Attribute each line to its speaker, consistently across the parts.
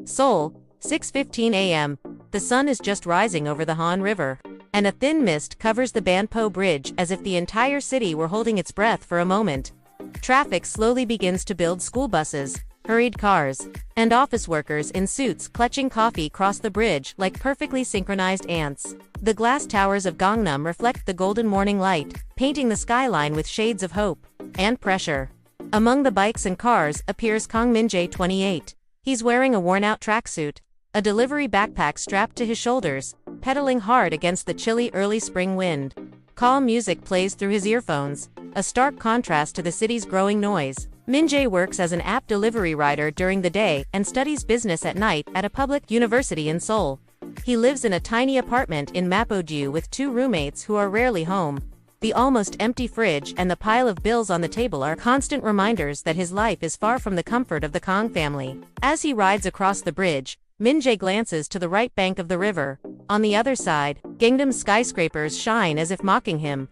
Speaker 1: Seoul, 6:15 a.m. The sun is just rising over the Han River, and a thin mist covers the Banpo Bridge as if the entire city were holding its breath for a moment. Traffic slowly begins to build. School buses, hurried cars, and office workers in suits clutching coffee cross the bridge like perfectly synchronized ants. The glass towers of Gangnam reflect the golden morning light, painting the skyline with shades of hope and pressure. Among the bikes and cars appears Kang Min-jae, 28. He's wearing a worn-out tracksuit, a delivery backpack strapped to his shoulders, pedaling hard against the chilly early spring wind. Calm music plays through his earphones, a stark contrast to the city's growing noise. Min-jae works as an app delivery rider during the day and studies business at night at a public university in Seoul. He lives in a tiny apartment in Mappoju with 2 roommates who are rarely home. The almost empty fridge and the pile of bills on the table are constant reminders that his life is far from the comfort of the Kang family. As he rides across the bridge, Min-jae glances to the right bank of the river. On the other side, Gangnam's skyscrapers shine as if mocking him.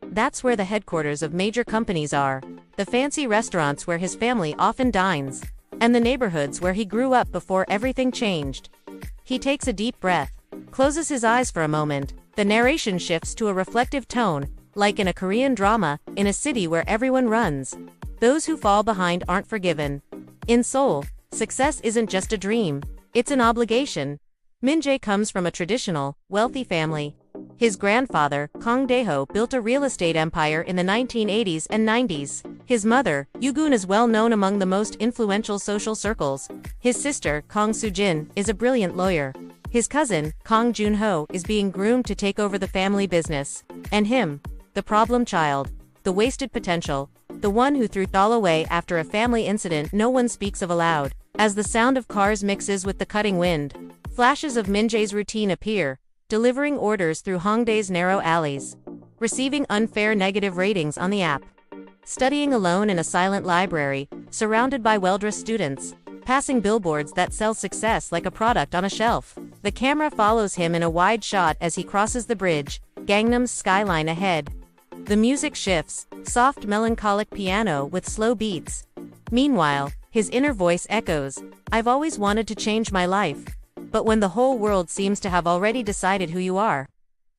Speaker 1: That's where the headquarters of major companies are, the fancy restaurants where his family often dines, and the neighborhoods where he grew up before everything changed. He takes a deep breath, closes his eyes for a moment. The narration shifts to a reflective tone, like in a Korean drama, in a city where everyone runs. Those who fall behind aren't forgiven. In Seoul, success isn't just a dream, it's an obligation. Min-jae comes from a traditional, wealthy family. His grandfather, Kang Dae-ho, built a real estate empire in the 1980s and 90s. His mother, Yoo-gun, is well known among the most influential social circles. His sister, Kang Soo-jin, is a brilliant lawyer. His cousin, Kang Jun-ho, is being groomed to take over the family business. And him, the problem child, the wasted potential, the one who threw it all away after a family incident no one speaks of aloud. As the sound of cars mixes with the cutting wind, flashes of Min-jae's routine appear, delivering orders through Hongdae's narrow alleys, receiving unfair negative ratings on the app, studying alone in a silent library, surrounded by well-dressed students, passing billboards that sell success like a product on a shelf. The camera follows him in a wide shot as he crosses the bridge, Gangnam's skyline ahead. The music shifts, soft melancholic piano with slow beats. Meanwhile, his inner voice echoes, "I've always wanted to change my life. But when the whole world seems to have already decided who you are,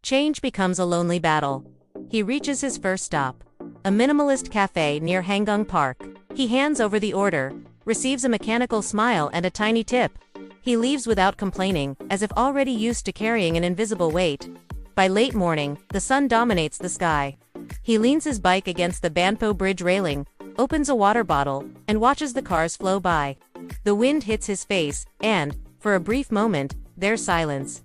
Speaker 1: change becomes a lonely battle." He reaches his first stop, a minimalist cafe near Hangung Park. He hands over the order, receives a mechanical smile and a tiny tip. He leaves without complaining, as if already used to carrying an invisible weight. By late morning, the sun dominates the sky. He leans his bike against the Banpo Bridge railing, opens a water bottle, and watches the cars flow by. The wind hits his face, and, for a brief moment, there's silence,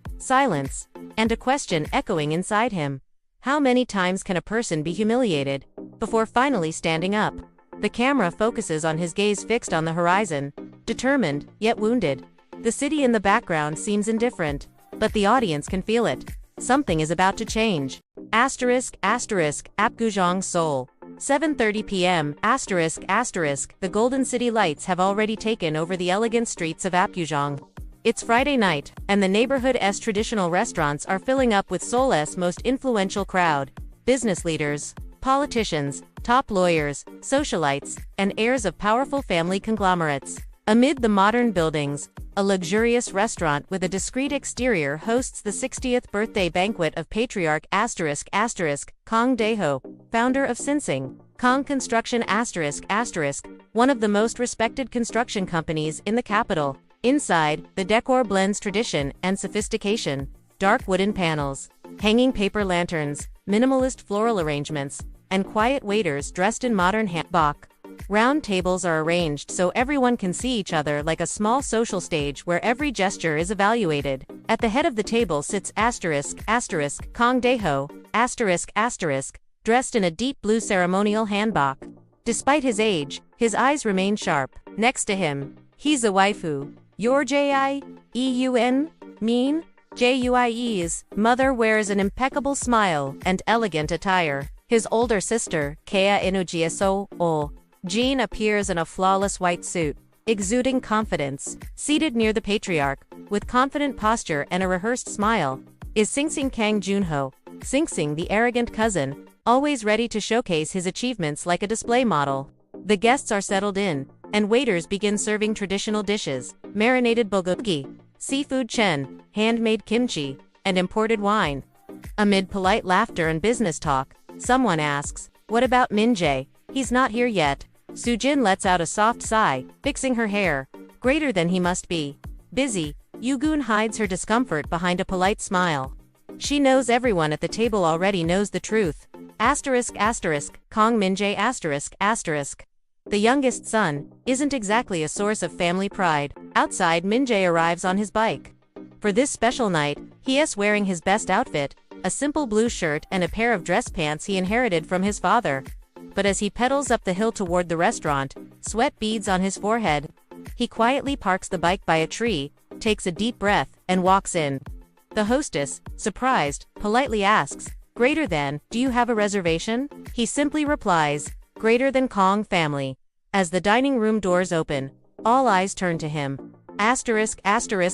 Speaker 1: and a question echoing inside him. How many times can a person be humiliated before finally standing up? The camera focuses on his gaze fixed on the horizon, determined, yet wounded. The city in the background seems indifferent, but the audience can feel it. Something is about to change. Apgujeong, Seoul. 7:30 p.m. The Golden City lights have already taken over the elegant streets of Apgujeong. It's Friday night, and the neighborhood's traditional restaurants are filling up with Seoul's most influential crowd. Business leaders, politicians, top lawyers, socialites, and heirs of powerful family conglomerates. Amid the modern buildings, a luxurious restaurant with a discreet exterior hosts the 60th birthday banquet of patriarch Kang Dae-ho, founder of Sinsing Kang Construction one of the most respected construction companies in the capital. Inside, the decor blends tradition and sophistication. Dark wooden panels, hanging paper lanterns, minimalist floral arrangements, and quiet waiters dressed in modern hanbok. Round tables are arranged so everyone can see each other, like a small social stage where every gesture is evaluated. At the head of the table sits Kang Dae-ho, dressed in a deep blue ceremonial hanbok. Despite his age, his eyes remain sharp. Next to him, he's a waifu. Your J-I-E-U-N, mean? Juie's mother wears an impeccable smile and elegant attire. His older sister, Kea Inujieso, Jean, appears in a flawless white suit, exuding confidence. Seated near the patriarch, with confident posture and a rehearsed smile, is Singsing Kang Junho. Singsing, the arrogant cousin, always ready to showcase his achievements like a display model. The guests are settled in, and waiters begin serving traditional dishes. marinated bulgogi, seafood chen, handmade kimchi, and imported wine. Amid polite laughter and business talk, someone asks, "What about Min-jae? He's not here yet." Soo-jin lets out a soft sigh, fixing her hair. Greater than he must be. Busy, Yoo-gun hides her discomfort behind a polite smile. She knows everyone at the table already knows the truth. Kong Min-jae The youngest son isn't exactly a source of family pride. Outside, Min-jae arrives on his bike. For this special night, he is wearing his best outfit, a simple blue shirt and a pair of dress pants he inherited from his father. But as he pedals up the hill toward the restaurant, sweat beads on his forehead. He quietly parks the bike by a tree, takes a deep breath, and walks in. The hostess, surprised, politely asks, "Greater than, do you have a reservation?" He simply replies, "Greater than Kong family." As the dining room doors open, all eyes turn to him.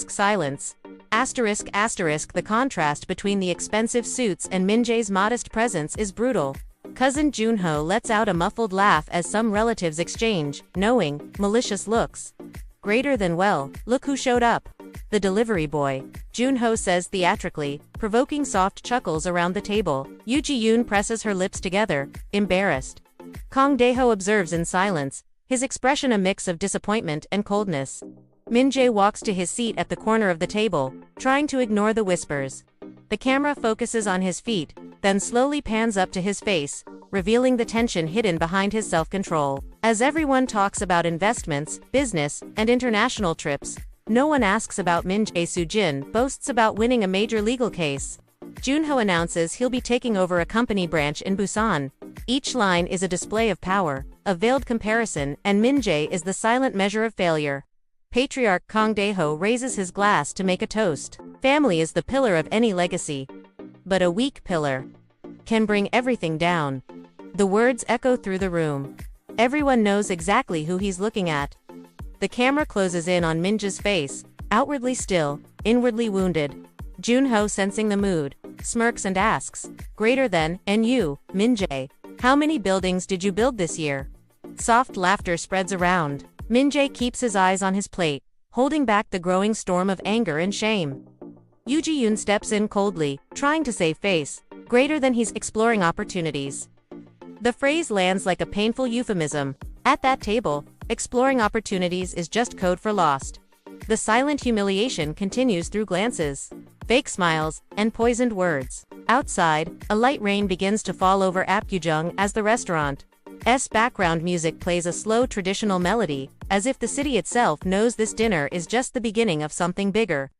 Speaker 1: Silence. The contrast between the expensive suits and Min-jae's modest presence is brutal. Cousin Junho lets out a muffled laugh as some relatives exchange knowing, malicious looks. "Greater than, well, look who showed up." "The delivery boy," Junho says theatrically, provoking soft chuckles around the table. Yoo Ji-yoon presses her lips together, embarrassed. Kang Dae-ho observes in silence, his expression a mix of disappointment and coldness. Min-jae walks to his seat at the corner of the table, trying to ignore the whispers. The camera focuses on his feet, then slowly pans up to his face, revealing the tension hidden behind his self-control. As everyone talks about investments, business, and international trips, no one asks about Min-jae. Soo-jin boasts about winning a major legal case. Junho announces he'll be taking over a company branch in Busan. Each line is a display of power, a veiled comparison, and Min-jae is the silent measure of failure. Patriarch Kang Dae-ho raises his glass to make a toast. Family is the pillar of any legacy. But a weak pillar can bring everything down. The words echo through the room. Everyone knows exactly who he's looking at. The camera closes in on Min-jae's face, outwardly still, inwardly wounded. Junho, sensing the mood, smirks and asks, "Greater than, and you, Min-jae, how many buildings did you build this year?" Soft laughter spreads around. Min-jae keeps his eyes on his plate, holding back the growing storm of anger and shame. Yoo Ji-yoon steps in coldly, trying to save face. Greater than, he's exploring opportunities. The phrase lands like a painful euphemism. At that table, exploring opportunities is just code for lost. The silent humiliation continues through glances, fake smiles, and poisoned words. Outside, a light rain begins to fall over Apgujeong as the restaurant's background music plays a slow traditional melody, as if the city itself knows this dinner is just the beginning of something bigger.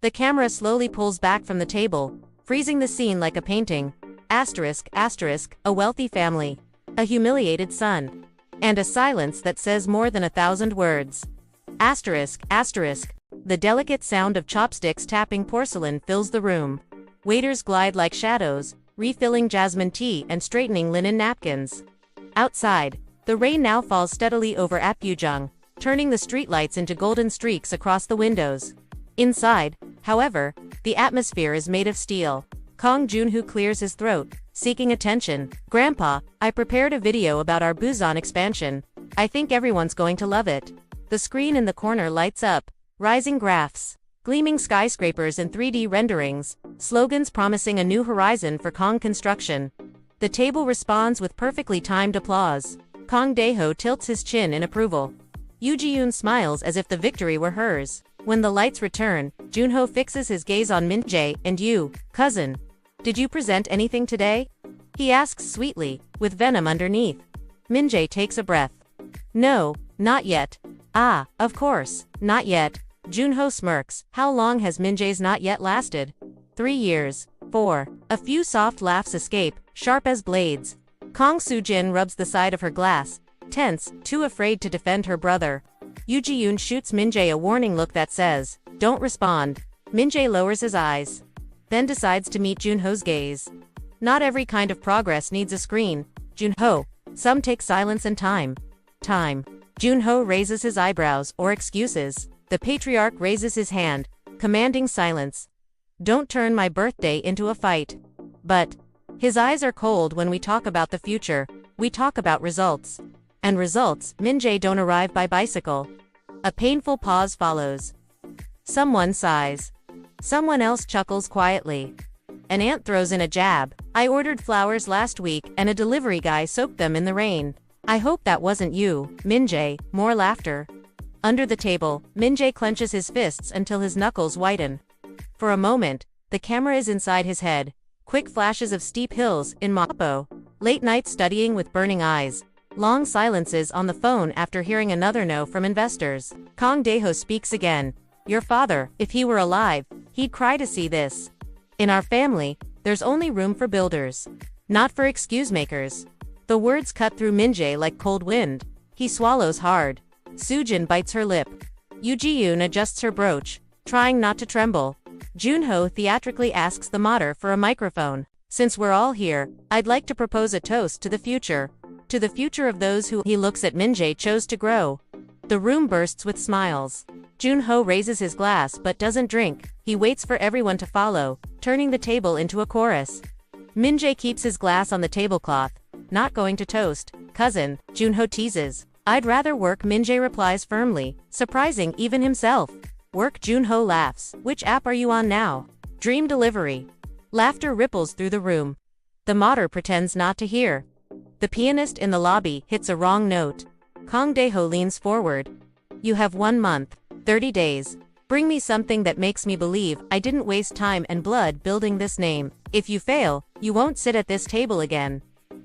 Speaker 1: The camera slowly pulls back from the table, freezing the scene like a painting. A wealthy family, a humiliated son, and a silence that says more than 1,000 words. The delicate sound of chopsticks tapping porcelain fills the room. Waiters glide like shadows, refilling jasmine tea and straightening linen napkins. Outside, the rain now falls steadily over Apgujeong, turning the streetlights into golden streaks across the windows. Inside, however, the atmosphere is made of steel. Kang Junho clears his throat, seeking attention. "Grandpa, I prepared a video about our Busan expansion. I think everyone's going to love it." The screen in the corner lights up, rising graphs, gleaming skyscrapers and 3D renderings, slogans promising a new horizon for Kong construction. The table responds with perfectly timed applause. Kang Dae-ho tilts his chin in approval. Yoo Ji-yoon smiles as if the victory were hers. When the lights return, Junho fixes his gaze on Min-jae. "And you, cousin, did you present anything today?" he asks sweetly, with venom underneath. Min-jae takes a breath. "No, not yet." "Ah, of course, not yet." Junho smirks. How long has Min-jae's not yet lasted? 3 years. 4. A few soft laughs escape, sharp as blades. Kang Soo-jin rubs the side of her glass, tense, too afraid to defend her brother. Yoo Ji-yoon shoots Min-jae a warning look that says, "Don't respond." Min-jae lowers his eyes, then decides to meet Junho's gaze. Not every kind of progress needs a screen, Junho. Some take silence and time. Junho raises his eyebrows, or excuses. The patriarch raises his hand, commanding silence. "Don't turn my birthday into a fight." But his eyes are cold when we talk about the future. We talk about results. And results, Min-jae, don't arrive by bicycle. A painful pause follows. Someone sighs. Someone else chuckles quietly. An aunt throws in a jab. I ordered flowers last week and a delivery guy soaked them in the rain. I hope that wasn't you, Min-jae. More laughter. Under the table, Min-jae clenches his fists until his knuckles whiten. For a moment, the camera is inside his head. Quick flashes of steep hills in Mapo. Late nights studying with burning eyes. Long silences on the phone after hearing another no from investors. Kang Dae-ho speaks again. Your father, if he were alive, he'd cry to see this. In our family, there's only room for builders. Not for excuse-makers. The words cut through Min-jae like cold wind. He swallows hard. Soo-jin bites her lip. Yoo Ji-yoon adjusts her brooch, trying not to tremble. Junho theatrically asks the mater for a microphone. Since we're all here, I'd like to propose a toast to the future. To the future of those who he looks at Min-jae chose to grow. The room bursts with smiles. Junho raises his glass but doesn't drink. He waits for everyone to follow, turning the table into a chorus. Min-jae keeps his glass on the tablecloth. Not going to toast, cousin, Junho teases. I'd rather work, Min-jae replies firmly, surprising even himself. Work, Junho laughs. Which app are you on now? Dream delivery. Laughter ripples through the room. The mater pretends not to hear. The pianist in the lobby hits a wrong note. Kang Dae-ho leans forward. You have 1 month, 30 days. Bring me something that makes me believe I didn't waste time and blood building this name. If you fail, you won't sit at this table again.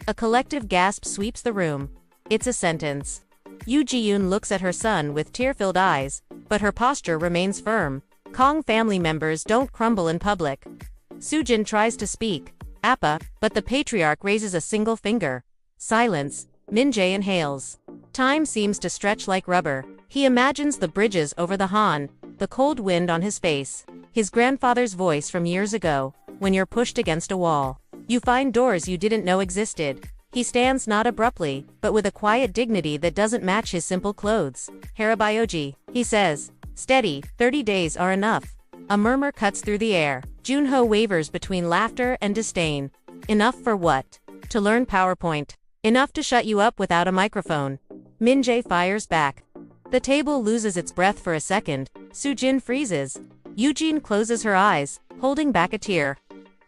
Speaker 1: A collective gasp sweeps the room. It's a sentence. Yoo Ji-yoon looks at her son with tear-filled eyes, but her posture remains firm. Kang family members don't crumble in public. Soo-jin tries to speak, Appa, but the patriarch raises a single finger. Silence. Min-jae inhales. Time seems to stretch like rubber. He imagines the bridges over the Han, the cold wind on his face, his grandfather's voice from years ago, when you're pushed against a wall. You find doors you didn't know existed. He stands not abruptly, but with a quiet dignity that doesn't match his simple clothes. Harabayoji, he says. Steady, 30 days are enough. A murmur cuts through the air. Junho wavers between laughter and disdain. Enough for what? To learn PowerPoint. Enough to shut you up without a microphone. Min-jae fires back. The table loses its breath for a second. Soo-jin freezes. Eugene closes her eyes, holding back a tear.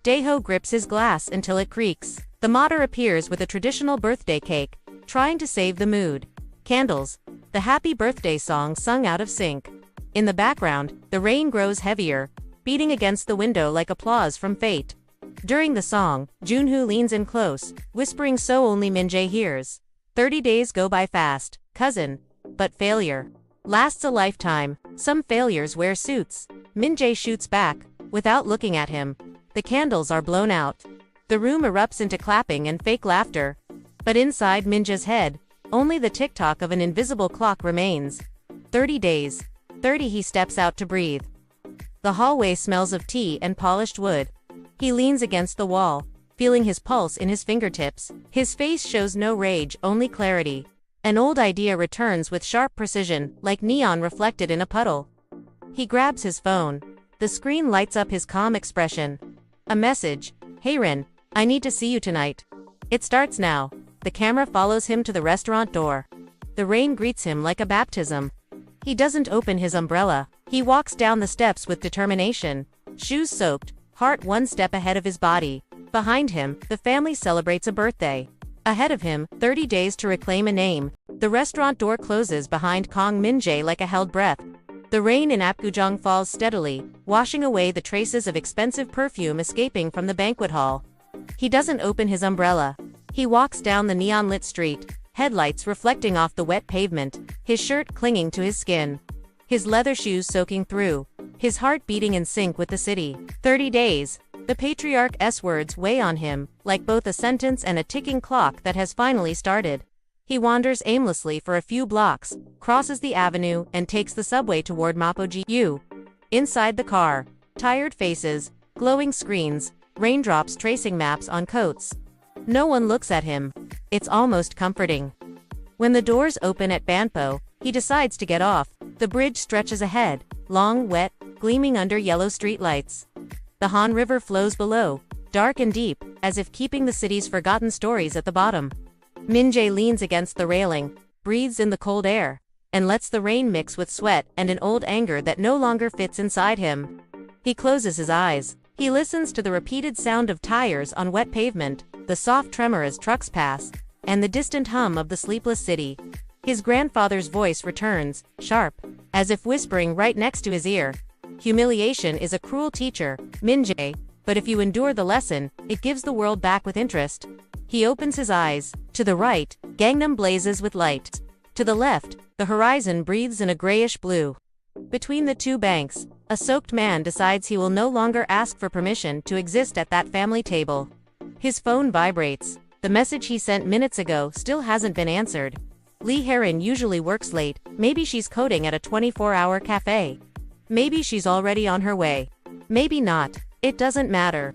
Speaker 1: Dae-ho grips his glass until it creaks. The mater appears with a traditional birthday cake, trying to save the mood. Candles. The happy birthday song sung out of sync. In the background, the rain grows heavier, beating against the window like applause from fate. During the song, Junho leans in close, whispering so only Min-jae hears. 30 days go by fast, cousin. But failure lasts a lifetime. Some failures wear suits. Min-jae shoots back, without looking at him. The candles are blown out. The room erupts into clapping and fake laughter. But inside Min-jae's head, only the tick-tock of an invisible clock remains. 30 days. 30. He steps out to breathe. The hallway smells of tea and polished wood. He leans against the wall, feeling his pulse in his fingertips. His face shows no rage, only clarity. An old idea returns with sharp precision, like neon reflected in a puddle. He grabs his phone. The screen lights up his calm expression. A message. Hey Rin, I need to see you tonight. It starts now. The camera follows him to the restaurant door. The rain greets him like a baptism. He doesn't open his umbrella. He walks down the steps with determination. Shoes soaked, heart 1 step ahead of his body. Behind him, the family celebrates a birthday. Ahead of him, 30 days to reclaim a name. The restaurant door closes behind Kang Min-jae like a held breath. The rain in Apgujeong falls steadily, washing away the traces of expensive perfume escaping from the banquet hall. He doesn't open his umbrella. He walks down the neon-lit street, headlights reflecting off the wet pavement, his shirt clinging to his skin. His leather shoes soaking through, his heart beating in sync with the city. 30 days. The patriarch's words weigh on him, like both a sentence and a ticking clock that has finally started. He wanders aimlessly for a few blocks, crosses the avenue, and takes the subway toward Mapo-gu. Inside the car, tired faces, glowing screens, raindrops tracing maps on coats. No one looks at him. It's almost comforting. When the doors open at Banpo, he decides to get off. The bridge stretches ahead, long, wet, gleaming under yellow streetlights. The Han River flows below, dark and deep, as if keeping the city's forgotten stories at the bottom. Min-jae leans against the railing, breathes in the cold air. and lets the rain mix with sweat and an old anger that no longer fits inside him. He closes his eyes. He listens to the repeated sound of tires on wet pavement, the soft tremor as trucks pass, and the distant hum of the sleepless city. His grandfather's voice returns, sharp, as if whispering right next to his ear. Humiliation is a cruel teacher, Min-jae, but if you endure the lesson, it gives the world back with interest. He opens his eyes. To the right, Gangnam blazes with light. To the left, the horizon breathes in a grayish blue. Between the two banks, a soaked man decides he will no longer ask for permission to exist at that family table. His phone vibrates. The message he sent minutes ago still hasn't been answered. Lee Heron usually works late. Maybe she's coding at a 24-hour cafe. Maybe she's already on her way. Maybe not. It doesn't matter.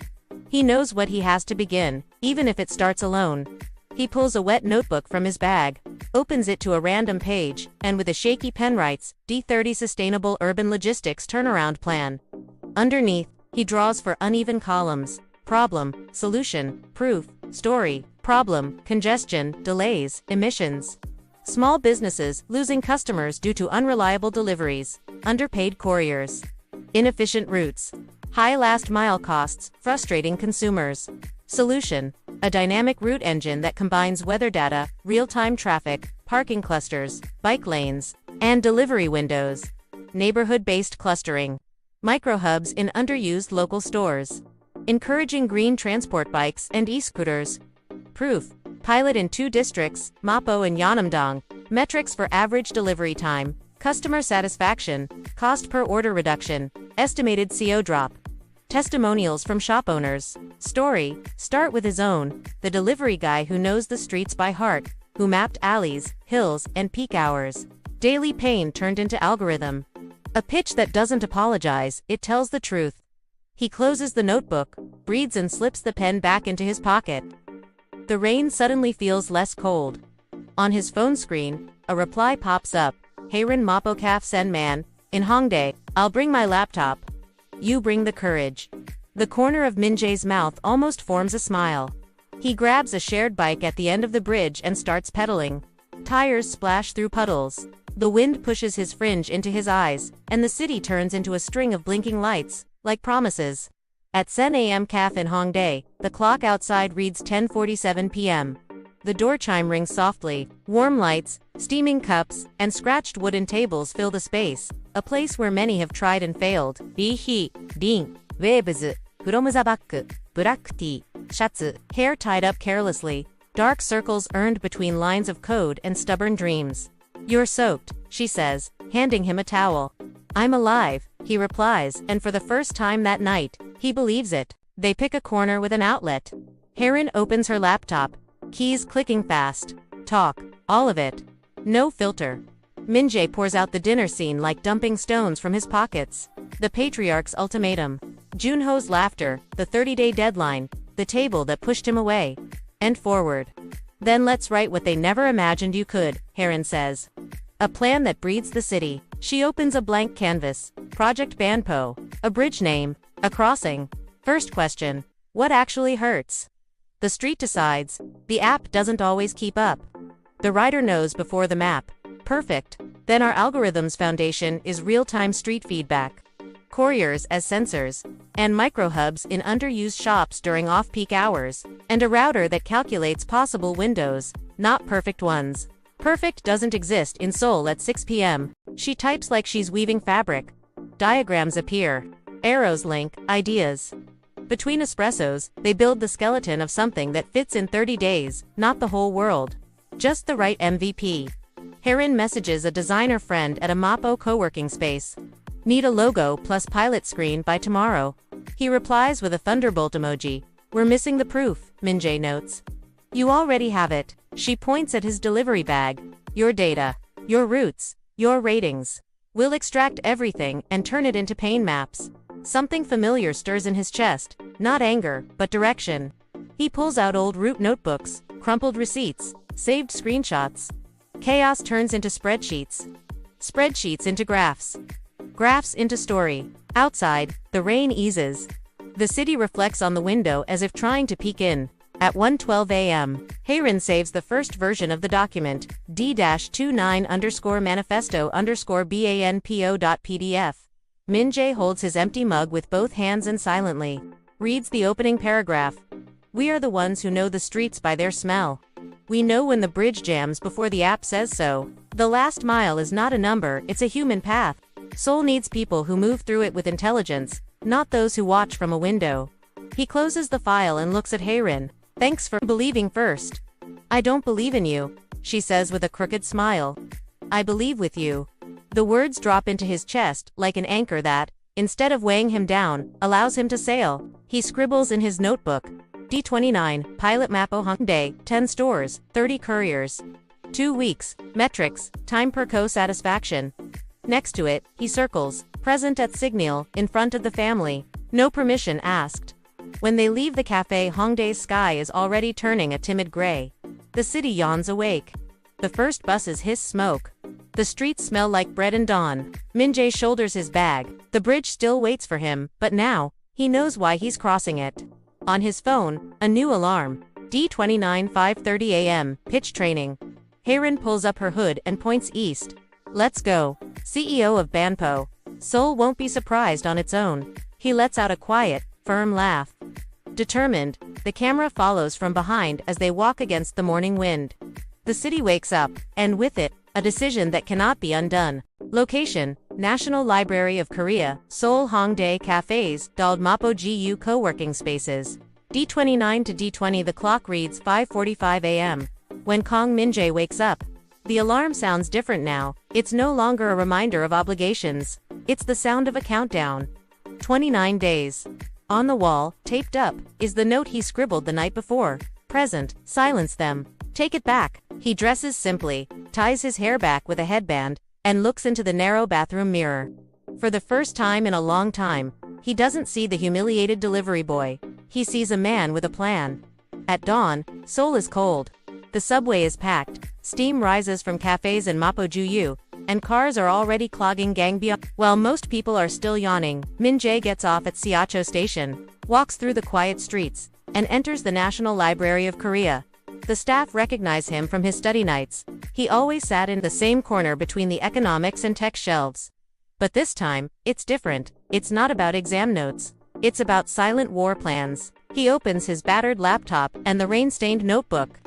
Speaker 1: He knows what he has to begin, even if it starts alone. He pulls a wet notebook from his bag, opens it to a random page, and with a shaky pen writes, D30 Sustainable Urban Logistics Turnaround Plan. Underneath, he draws for uneven columns: problem, solution, proof, story, problem, congestion, delays, emissions. Small businesses losing customers due to unreliable deliveries, underpaid couriers, inefficient routes, high last-mile costs, frustrating consumers. Solution: a dynamic route engine that combines weather data, real-time traffic, parking clusters, bike lanes, and delivery windows. Neighborhood-based clustering. Microhubs in underused local stores. Encouraging green transport bikes and e-scooters. Proof: pilot in 2 districts, Mapo and Yeonam-dong. Metrics for average delivery time, customer satisfaction, cost per order reduction, estimated CO drop. Testimonials from shop owners. Story: start with his own, the delivery guy who knows the streets by heart, who mapped alleys, hills, and peak hours. Daily pain turned into algorithm. A pitch that doesn't apologize, it tells the truth. He closes the notebook, breathes and slips the pen back into his pocket. The rain suddenly feels less cold. On his phone screen, a reply pops up. Heyrin Mapokaf Sen Man, in Hongdae, I'll bring my laptop. You bring the courage. The corner of Min-jae's mouth almost forms a smile. He grabs a shared bike at the end of the bridge and starts pedaling. Tires splash through puddles. The wind pushes his fringe into his eyes, and the city turns into a string of blinking lights, like promises. At 10 a.m. CAF in Hongdae, the clock outside reads 10:47 p.m. The door chime rings softly. Warm lights, steaming cups, and scratched wooden tables fill the space, a place where many have tried and failed. Rihi, Rin, Waves, from the back, black tea, shatsu, hair tied up carelessly, dark circles earned between lines of code and stubborn dreams. You're soaked, she says, handing him a towel. I'm alive, he replies, and for the first time that night, he believes it. They pick a corner with an outlet. Heron opens her laptop, keys clicking fast. Talk, all of it. No filter. Min-jae pours out the dinner scene like dumping stones from his pockets. The patriarch's ultimatum. Junho's laughter, the 30-day deadline, the table that pushed him away. And forward. Then let's write what they never imagined you could, Heron says. A plan that breathes the city. She opens a blank canvas. Project Banpo. A bridge name. A crossing. First question. What actually hurts? The street decides. The app doesn't always keep up. The rider knows before the map. Perfect. Then our algorithm's foundation is real-time street feedback. Couriers as sensors, and microhubs in underused shops during off-peak hours, and a router that calculates possible windows, not perfect ones. Perfect doesn't exist in Seoul at 6 p.m. She types like she's weaving fabric. Diagrams appear. Arrows link ideas. Between espressos, they build the skeleton of something that fits in 30 days, not the whole world. Just the right MVP. Heron messages a designer friend at a Mapo co-working space. Need a logo plus pilot screen by tomorrow. He replies with a thunderbolt emoji. We're missing the proof, Min-jae notes. You already have it. She points at his delivery bag. Your data. Your routes. Your ratings. We'll extract everything and turn it into pain maps. Something familiar stirs in his chest. Not anger, but direction. He pulls out old route notebooks, crumpled receipts, saved screenshots. Chaos turns into spreadsheets. Spreadsheets into graphs. Graphs into story. Outside, the rain eases. The city reflects on the window as if trying to peek in. At 1:12 a.m., Hayren saves the first version of the document, D-29_manifesto_banpo.pdf. Min-jae holds his empty mug with both hands and silently reads the opening paragraph. We are the ones who know the streets by their smell. We know when the bridge jams before the app says so. The last mile is not a number, it's a human path. Seoul needs people who move through it with intelligence, not those who watch from a window. He closes the file and looks at Hayren. Thanks for believing first. I don't believe in you, she says with a crooked smile. I believe with you. The words drop into his chest like an anchor that, instead of weighing him down, allows him to sail. He scribbles in his notebook. D29, pilot Mapo Hyundai, 10 stores, 30 couriers. 2 weeks, metrics, time per co-satisfaction. Next to it, he circles, present at Signal, in front of the family. No permission asked. When they leave the cafe, Hongdae's sky is already turning a timid gray. The city yawns awake. The first buses hiss smoke. The streets smell like bread and dawn. Min-jae shoulders his bag. The bridge still waits for him, but now, he knows why he's crossing it. On his phone, a new alarm. D29 5:30 a.m., pitch training. Hayren pulls up her hood and points east. Let's go. CEO of Banpo. Seoul won't be surprised on its own. He lets out a quiet, firm laugh. Determined, the camera follows from behind as they walk against the morning wind. The city wakes up, and with it, a decision that cannot be undone. Location, National Library of Korea, Seoul Hongdae Cafes, Dald Mapo GU co-working spaces. D29 to D20 the clock reads 5:45 a.m. When Kong Min-jae wakes up, the alarm sounds different now. It's no longer a reminder of obligations. It's the sound of a countdown. 29 days. On the wall, taped up, is the note he scribbled the night before. Present, silence them. Take it back. He dresses simply, ties his hair back with a headband, and looks into the narrow bathroom mirror. For the first time in a long time, he doesn't see the humiliated delivery boy. He sees a man with a plan. At dawn, Seoul is cold. The subway is packed, steam rises from cafes in Mapo-ju-yu, and cars are already clogging Gangbyeong. While most people are still yawning, Min-jae gets off at Seocho Station, walks through the quiet streets, and enters the National Library of Korea. The staff recognize him from his study nights. He always sat in the same corner between the economics and tech shelves. But this time, it's different. It's not about exam notes. It's about silent war plans. He opens his battered laptop and the rain-stained notebook.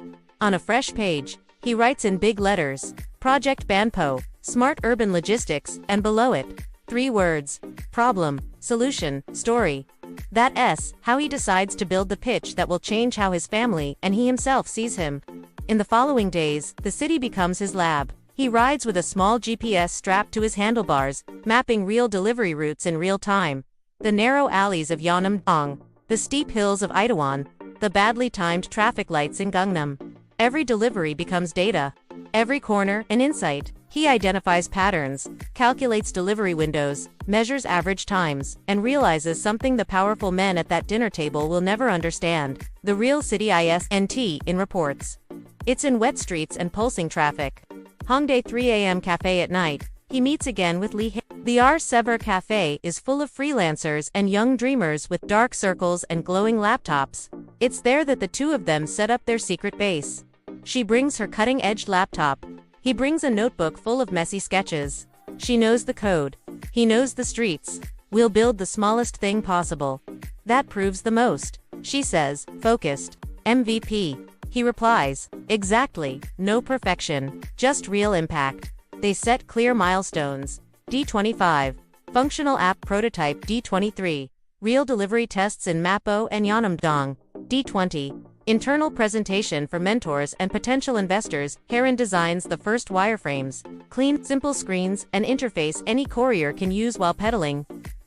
Speaker 1: On a fresh page, he writes in big letters, Project Banpo, Smart Urban Logistics, and below it, 3 words, problem, solution, story. That S, how he decides to build the pitch that will change how his family and he himself sees him. In the following days, the city becomes his lab. He rides with a small GPS strapped to his handlebars, mapping real delivery routes in real time. The narrow alleys of Yeonnam-dong, the steep hills of Itaewon, the badly timed traffic lights in Gangnam. Every delivery becomes data. Every corner, an insight. He identifies patterns, calculates delivery windows, measures average times, and realizes something the powerful men at that dinner table will never understand. The real city isn't in reports. It's in wet streets and pulsing traffic. Hongdae 3 a.m. cafe at night. He meets again with Lee. The R. Sever Cafe is full of freelancers and young dreamers with dark circles and glowing laptops. It's there that the two of them set up their secret base. She brings her cutting-edge laptop. He brings a notebook full of messy sketches. She knows the code. He knows the streets. We'll build the smallest thing possible. That proves the most. She says, focused. MVP. He replies, exactly, no perfection, just real impact. They set clear milestones. D25. Functional app prototype D23. Real delivery tests in Mapo and Yeonnam-dong. D20. Internal presentation for mentors and potential investors. Hayren designs the first wireframes. Clean, simple screens, and interface any courier can use while pedaling.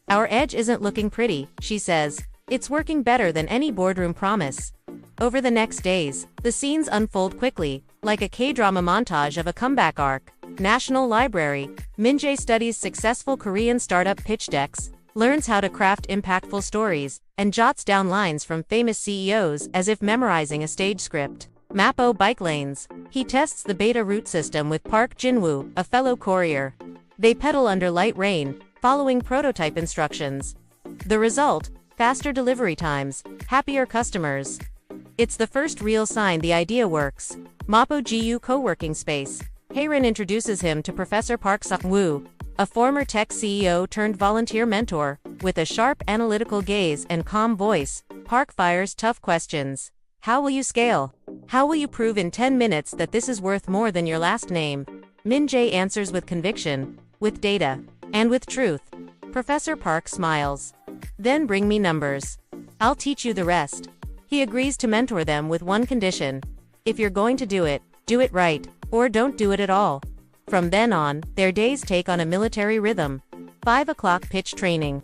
Speaker 1: Our edge isn't looking pretty, she says. It's working better than any boardroom promise. Over the next days, the scenes unfold quickly, like a K-drama montage of a comeback arc. National Library. Min-jae studies successful Korean startup pitch decks, learns how to craft impactful stories, and jots down lines from famous CEOs as if memorizing a stage script. Mapo bike lanes. He tests the beta route system with Park Jinwoo, a fellow courier. They pedal under light rain, following prototype instructions. The result? Faster delivery times, happier customers. It's the first real sign the idea works. Mapo GU co-working space. Haerin introduces him to Professor Park Sang-woo, a former tech CEO turned volunteer mentor. With a sharp analytical gaze and calm voice, Park fires tough questions. How will you scale? How will you prove in 10 minutes that this is worth more than your last name? Min-jae answers with conviction, with data, and with truth. Professor Park smiles. Then bring me numbers. I'll teach you the rest. He agrees to mentor them with one condition. If you're going to do it right, or don't do it at all. From then on, their days take on a military rhythm. 5 o'clock pitch training.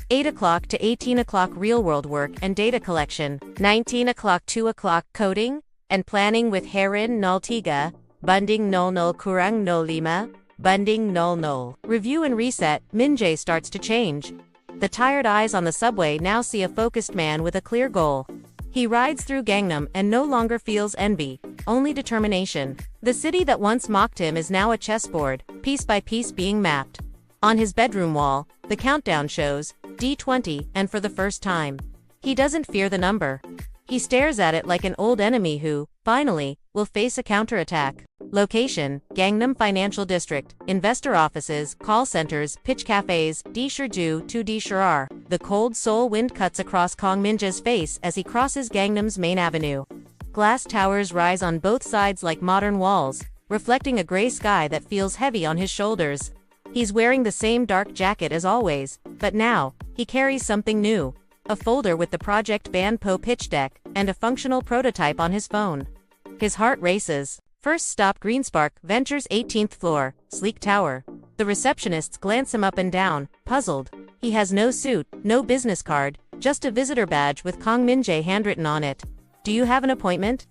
Speaker 1: 8 o'clock to 18 o'clock real-world work and data collection. 19 o'clock 2 o'clock coding and planning with Haerin nol tiga, Bunding nol nol kurang nol lima, Bunding nol nol. Review and reset, Min-jae starts to change. The tired eyes on the subway now see a focused man with a clear goal. He rides through Gangnam and no longer feels envy, only determination. The city that once mocked him is now a chessboard, piece by piece being mapped. On his bedroom wall, the countdown shows D20, and for the first time, he doesn't fear the number. He stares at it like an old enemy who, finally, will face a counterattack. Location: Gangnam Financial District. Investor offices, call centers, pitch cafes, D Shirju to D Shirar. The cold Seoul wind cuts across Kong Min-jae's face as he crosses Gangnam's main avenue. Glass towers rise on both sides like modern walls, reflecting a gray sky that feels heavy on his shoulders. He's wearing the same dark jacket as always, but now, he carries something new. A folder with the Project Banpo pitch deck, and a functional prototype on his phone. His heart races. First stop Greenspark Ventures 18th floor, sleek tower. The receptionists glance him up and down, puzzled. He has no suit, no business card, just a visitor badge with Kong Min-jae handwritten on it. Do you have an appointment?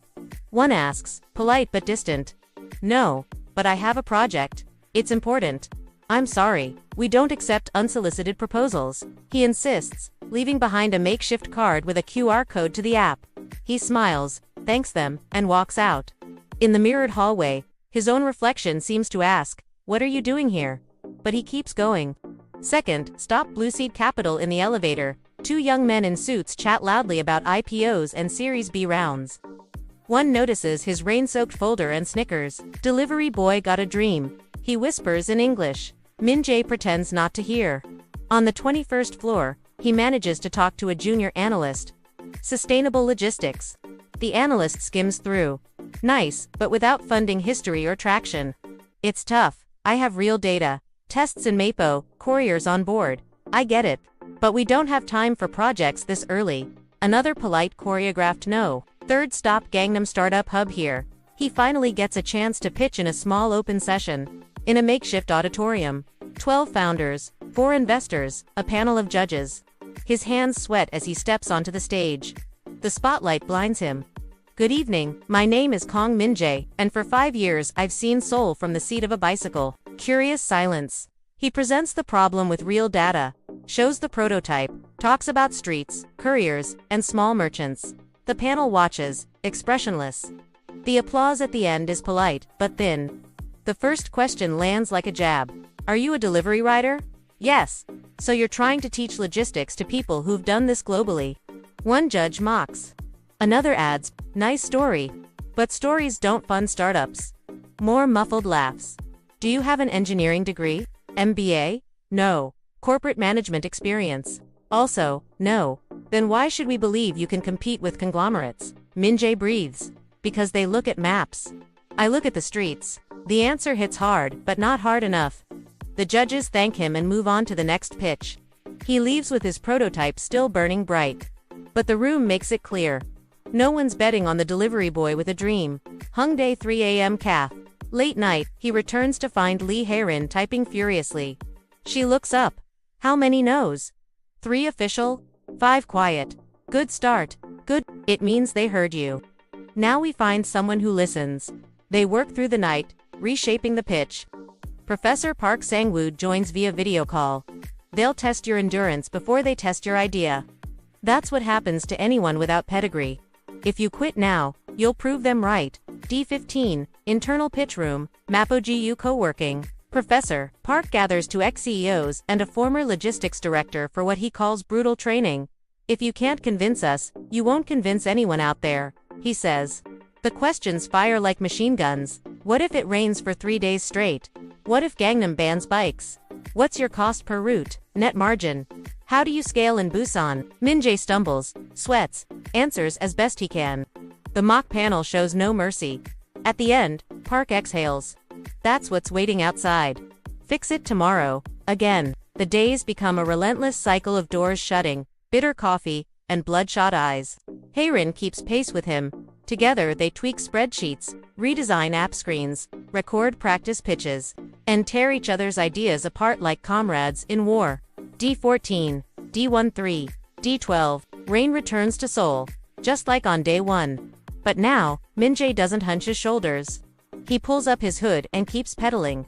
Speaker 1: One asks, polite but distant. No, but I have a project. It's important. I'm sorry, we don't accept unsolicited proposals. He insists, leaving behind a makeshift card with a QR code to the app. He smiles, thanks them, and walks out. In the mirrored hallway, his own reflection seems to ask, what are you doing here? But he keeps going. Second, stop Blueseed Capital. In the elevator, two young men in suits chat loudly about IPOs and Series B rounds. One notices his rain-soaked folder and snickers. Delivery boy got a dream. He whispers in English. Min-jae pretends not to hear. On the 21st floor, he manages to talk to a junior analyst. Sustainable logistics. The analyst skims through. Nice, but without funding history or traction. It's tough. I have real data. Tests in Mapo, couriers on board. I get it. But we don't have time for projects this early. Another polite choreographed no. Third stop Gangnam Startup Hub. Here, he finally gets a chance to pitch in a small open session. In a makeshift auditorium. 12 founders, 4 investors, a panel of judges. His hands sweat as he steps onto the stage. The spotlight blinds him. Good evening, my name is Kong Min-jae, and for 5 years I've seen Seoul from the seat of a bicycle. Curious silence. He presents the problem with real data, shows the prototype, talks about streets, couriers, and small merchants. The panel watches, expressionless. The applause at the end is polite, but thin. The first question lands like a jab. Are you a delivery rider? Yes. So you're trying to teach logistics to people who've done this globally. One judge mocks. Another adds, nice story. But stories don't fund startups. More muffled laughs. Do you have an engineering degree? MBA? No. Corporate management experience? Also, no. Then why should we believe you can compete with conglomerates? Min-jae breathes. Because they look at maps. I look at the streets. The answer hits hard, but not hard enough. The judges thank him and move on to the next pitch. He leaves with his prototype still burning bright. But the room makes it clear. No one's betting on the delivery boy with a dream. Hongdae 3 a.m. calf. Late night, he returns to find Lee Haerin typing furiously. She looks up. How many no's? 3 official? 5 quiet. Good start. Good. It means they heard you. Now we find someone who listens. They work through the night, reshaping the pitch. Professor Park Sang-woo joins via video call. They'll test your endurance before they test your idea. That's what happens to anyone without pedigree. If you quit now, you'll prove them right. D15, internal pitch room, MapoGU co-working. Professor Park gathers 2 ex-CEOs and a former logistics director for what he calls brutal training. If you can't convince us, you won't convince anyone out there. he says. The questions fire like machine guns. What if it rains for 3 days straight? What if Gangnam bans bikes? What's your cost per route? Net margin? How do you scale in Busan? Min-jae stumbles, sweats, answers as best he can. The mock panel shows no mercy. At the end, Park exhales. That's what's waiting outside. Fix it tomorrow. Again. The days become a relentless cycle of doors shutting, bitter coffee, and bloodshot eyes. Haerin keeps pace with him. Together they tweak spreadsheets, redesign app screens, record practice pitches, and tear each other's ideas apart like comrades in war. D14, D13, D12, Rain returns to Seoul, just like on day one. But now, Min-jae doesn't hunch his shoulders. He pulls up his hood and keeps pedaling.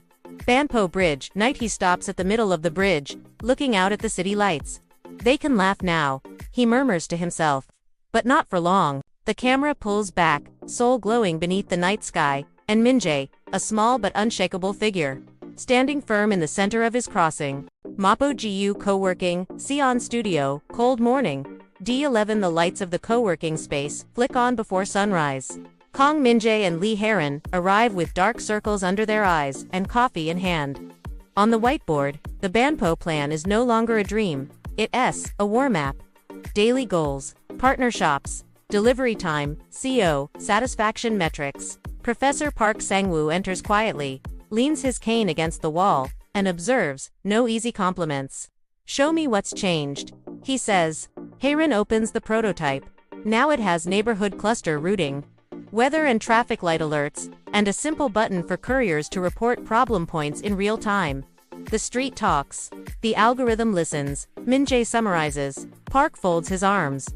Speaker 1: Banpo Bridge, night. He stops at the middle of the bridge, looking out at the city lights. They can laugh now, he murmurs to himself. But not for long. The camera pulls back, Seoul glowing beneath the night sky, and Min-jae, a small but unshakable figure, standing firm in the center of his crossing. Mapo GU Co-working, Sion Studio, cold morning. D11. The lights of the co-working space flick on before sunrise. Kong Min-jae and Lee Haerin arrive with dark circles under their eyes and coffee in hand. On the whiteboard, the Banpo plan is no longer a dream, it's a war map. Daily goals, partner shops, delivery time, CO, satisfaction metrics. Professor Park Sang-woo enters quietly, leans his cane against the wall, and observes, no easy compliments. Show me what's changed, he says. Haerin opens the prototype. Now it has neighborhood cluster routing, weather and traffic light alerts, and a simple button for couriers to report problem points in real time. The street talks. The algorithm listens. Min-jae summarizes. Park folds his arms.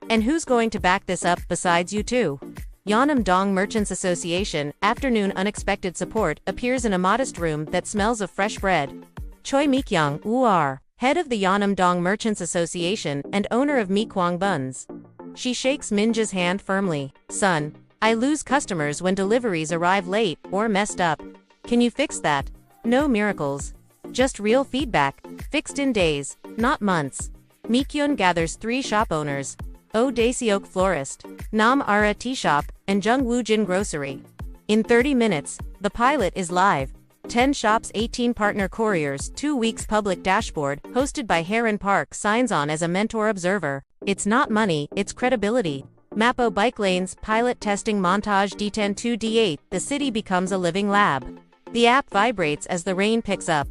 Speaker 1: And who's going to back this up besides you two? Yeonnam-dong Merchants Association, afternoon. Unexpected support appears in a modest room that smells of fresh bread. Choi Mi-kyung, UR, head of the Yeonnam-dong Merchants Association and owner of Mi-kwang Buns. She shakes Min-jae's hand firmly. Son, I lose customers when deliveries arrive late or messed up. Can you fix that? No miracles. Just real feedback, fixed in days, not months. Mi-kyun gathers 3 shop owners. Oh Daeseok Florist, Nam Ara Tea Shop, and Jung Woo Jin Grocery. In 30 minutes, the pilot is live. 10 shops, 18 partner couriers, 2 weeks public dashboard, hosted by Haerin. Park signs on as a mentor observer. It's not money, it's credibility. Mapo bike lanes, pilot testing montage. D10 to D8, the city becomes a living lab. The app vibrates as the rain picks up.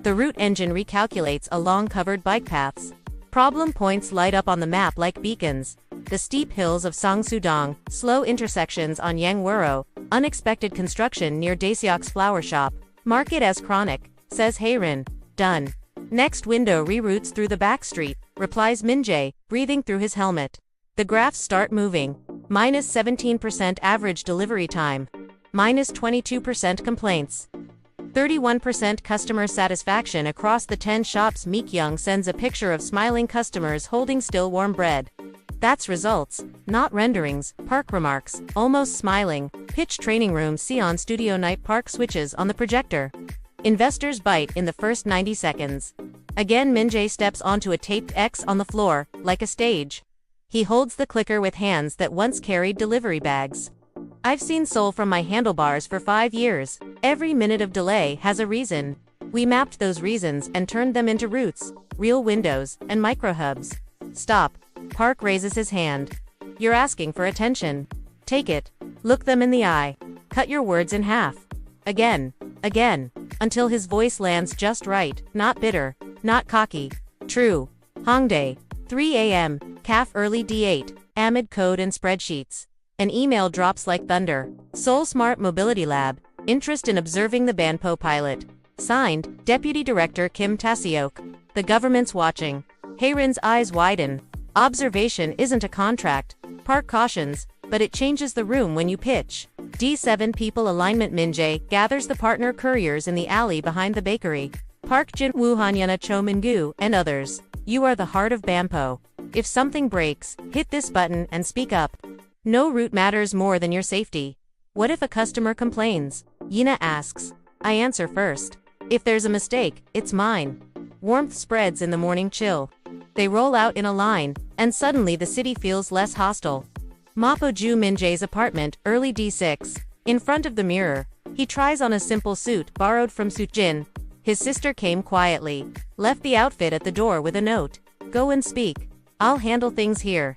Speaker 1: The route engine recalculates along covered bike paths. Problem points light up on the map like beacons. The steep hills of Sangsu-dong, slow intersections on Yangwuro, unexpected construction near Daeseok's flower shop. Mark it as chronic, says Haerin. Done. Next window reroutes through the back street, replies Min-jae, breathing through his helmet. The graphs start moving. Minus 17% average delivery time. Minus 22% complaints. 31% customer satisfaction across the 10 shops. Mi-kyung sends a picture of smiling customers holding still warm bread. That's results, not renderings, Park remarks, almost smiling. Pitch training room. Sion Studio night. Park switches on the projector. Investors bite in the first 90 seconds. Again Min-jae steps onto a taped X on the floor, like a stage. He holds the clicker with hands that once carried delivery bags. I've seen Seoul from my handlebars for 5 years. Every minute of delay has a reason. We mapped those reasons and turned them into routes, real windows, and microhubs. Stop. Park raises his hand. You're asking for attention. Take it. Look them in the eye. Cut your words in half. Again. Again. Until his voice lands just right, not bitter, not cocky. True. Hongdae. 3 a.m. CAF early. D8. Amid code and spreadsheets. An email drops like thunder. Seoul Smart Mobility Lab. Interest in observing the Banpo pilot. Signed, Deputy Director Kim Taseok. The government's watching. Haerin's eyes widen. Observation isn't a contract, Park cautions, but it changes the room when you pitch. D7 People Alignment. Min-jae gathers the partner couriers in the alley behind the bakery. Park Jin Woo, Hanyana Cho Min-gu, and others. You are the heart of Banpo. If something breaks, hit this button and speak up. No route matters more than your safety. What if a customer complains? Yina asks. I answer first. If there's a mistake, it's mine. Warmth spreads in the morning chill. They roll out in a line, and suddenly the city feels less hostile. Mapo-ju Min-jae's apartment, early D6. In front of the mirror, he tries on a simple suit borrowed from Soo-jin. His sister came quietly, left the outfit at the door with a note. Go and speak. I'll handle things here.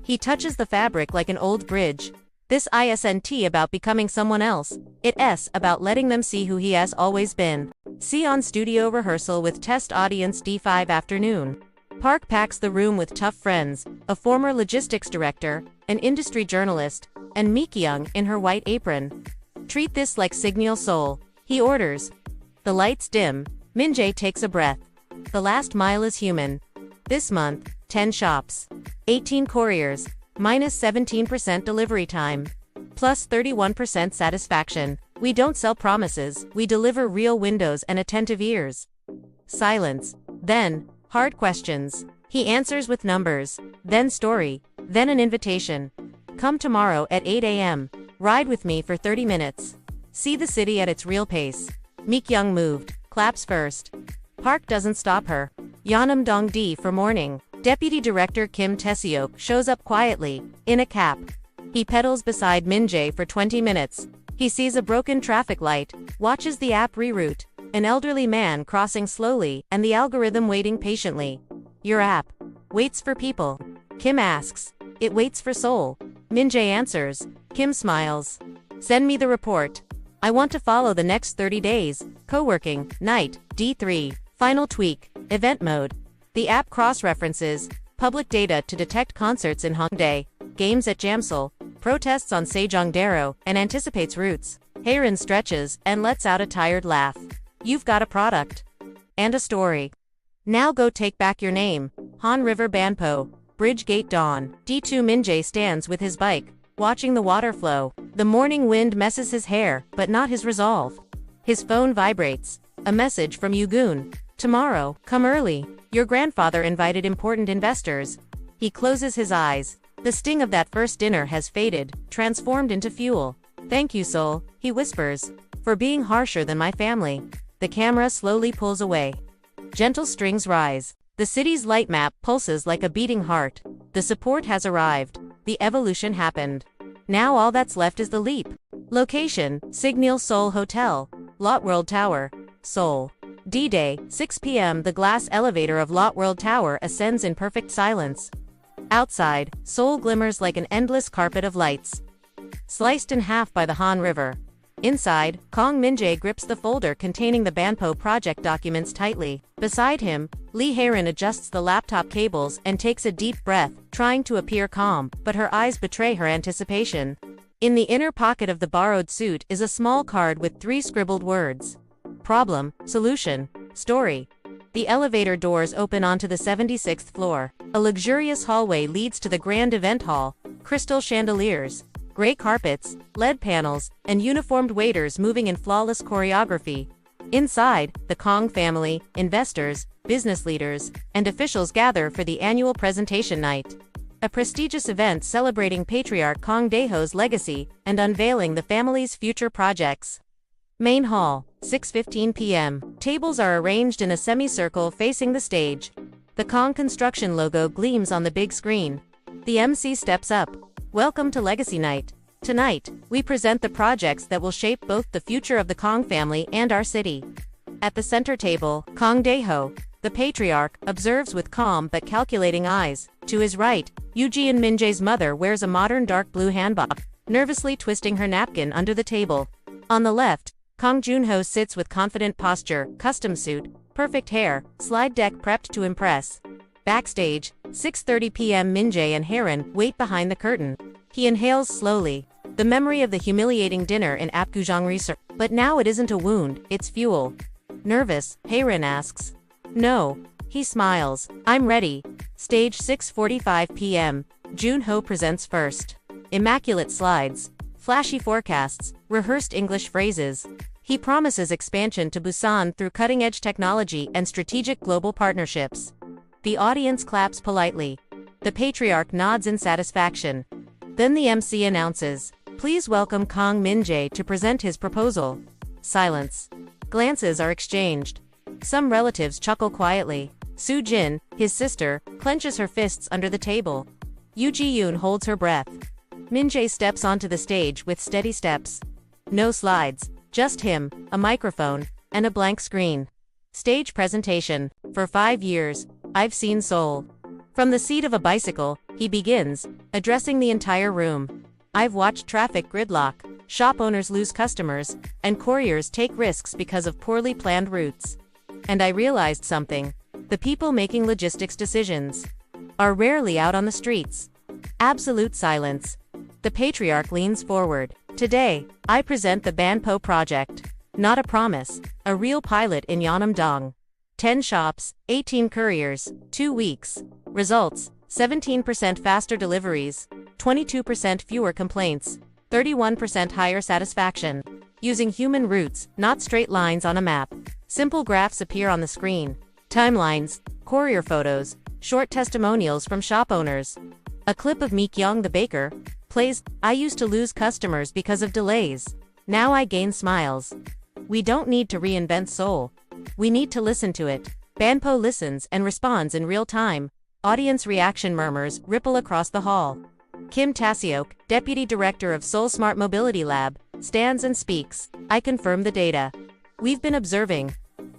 Speaker 1: He touches the fabric like an old bridge. This isn't about becoming someone else. It's about letting them see who he has always been. See on studio rehearsal with test audience D5 afternoon. Park packs the room with tough friends, a former logistics director, an industry journalist, and Mikyung in her white apron. Treat this like Signal Seoul, he orders. The lights dim. Min-jae takes a breath. The last mile is human. This month, 10 shops. 18 couriers. Minus 17% delivery time. Plus 31% satisfaction. We don't sell promises, we deliver real windows and attentive ears. Silence. Then, hard questions. He answers with numbers. Then story. Then an invitation. Come tomorrow at 8 a.m. Ride with me for 30 minutes. See the city at its real pace. Mikyung moved. Claps first. Park doesn't stop her. Yeonam Dong-di for morning. Deputy Director Kim Tae-seok shows up quietly, in a cap. He pedals beside Min-jae for 20 minutes. He sees a broken traffic light, watches the app reroute, an elderly man crossing slowly, and the algorithm waiting patiently. Your app waits for people. Kim asks. It waits for Seoul. Min-jae answers. Kim smiles. Send me the report. I want to follow the next 30 days. Co-working, night, D3. Final tweak, event mode. The app cross-references public data to detect concerts in Hongdae, games at Jamsil, protests on Sejongdaro, and anticipates routes. Haerin stretches and lets out a tired laugh. You've got a product. And a story. Now go take back your name. Han River Banpo, Bridge Gate Dawn. D2 Min-jae stands with his bike, watching the water flow. The morning wind messes his hair, but not his resolve. His phone vibrates. A message from Yugun. Tomorrow, come early. Your grandfather invited important investors. He closes his eyes. The sting of that first dinner has faded, transformed into fuel. Thank you, Seoul, he whispers, for being harsher than my family. The camera slowly pulls away. Gentle strings rise. The city's light map pulses like a beating heart. The support has arrived. The evolution happened. Now all that's left is the leap. Location, Signal Seoul Hotel, Lot World Tower, Seoul. D-Day, 6 p.m. The glass elevator of Lot World Tower ascends in perfect silence. Outside, Seoul glimmers like an endless carpet of lights. Sliced in half by the Han River. Inside, Kang Min-jae grips the folder containing the Banpo project documents tightly. Beside him, Lee Haerin adjusts the laptop cables and takes a deep breath, trying to appear calm, but her eyes betray her anticipation. In the inner pocket of the borrowed suit is a small card with 3 scribbled words. Problem, solution, story. The elevator doors open onto the 76th floor. A luxurious hallway leads to the grand event hall. Crystal chandeliers, gray carpets, LED panels, and uniformed waiters moving in flawless choreography. Inside, the Kang family, investors, business leaders, and officials gather for the annual presentation night. A prestigious event celebrating patriarch Kang Daeho's legacy and unveiling the family's future projects. Main hall, 6:15 p.m. Tables are arranged in a semicircle facing the stage. The Kang Construction logo gleams on the big screen. The MC steps up. Welcome to Legacy Night. Tonight, we present the projects that will shape both the future of the Kang family and our city. At the center table, Kang Daeho, the patriarch, observes with calm but calculating eyes. To his right, Yoojin Min-jae's mother wears a modern dark blue hanbok, nervously twisting her napkin under the table. On the left, Kang Junho sits with confident posture, custom suit, perfect hair, slide deck prepped to impress. Backstage, 6:30 p.m. Min-jae and Haerin wait behind the curtain. He inhales slowly. The memory of the humiliating dinner in Apgujeong Resort. But now it isn't a wound, it's fuel. Nervous, Haerin asks. No. He smiles. I'm ready. Stage 6:45 p.m. Junho presents first. Immaculate slides, flashy forecasts, rehearsed English phrases. He promises expansion to Busan through cutting-edge technology and strategic global partnerships. The audience claps politely. The patriarch nods in satisfaction. Then the MC announces, "Please welcome Kang Min-jae to present his proposal." Silence. Glances are exchanged. Some relatives chuckle quietly. Soo-jin, his sister, clenches her fists under the table. Yoo Ji-yoon holds her breath. Min-jae steps onto the stage with steady steps. No slides, just him, a microphone, and a blank screen. Stage presentation. For 5 years, I've seen Seoul. From the seat of a bicycle, he begins, addressing the entire room. I've watched traffic gridlock, shop owners lose customers, and couriers take risks because of poorly planned routes. And I realized something. The people making logistics decisions are rarely out on the streets. Absolute silence. The patriarch leans forward. Today, I present the Banpo project. Not a promise, a real pilot in Yeonnam-dong. 10 shops, 18 couriers, 2 weeks. Results, 17% faster deliveries, 22% fewer complaints, 31% higher satisfaction. Using human routes, not straight lines on a map. Simple graphs appear on the screen. Timelines, courier photos, short testimonials from shop owners. A clip of Mi-kyung the baker plays, I used to lose customers because of delays. Now I gain smiles. We don't need to reinvent Seoul. We need to listen to it. Banpo listens and responds in real time. Audience reaction murmurs ripple across the hall. Kim Tae-seok, Deputy Director of Seoul Smart Mobility Lab, stands and speaks. I confirm the data. We've been observing.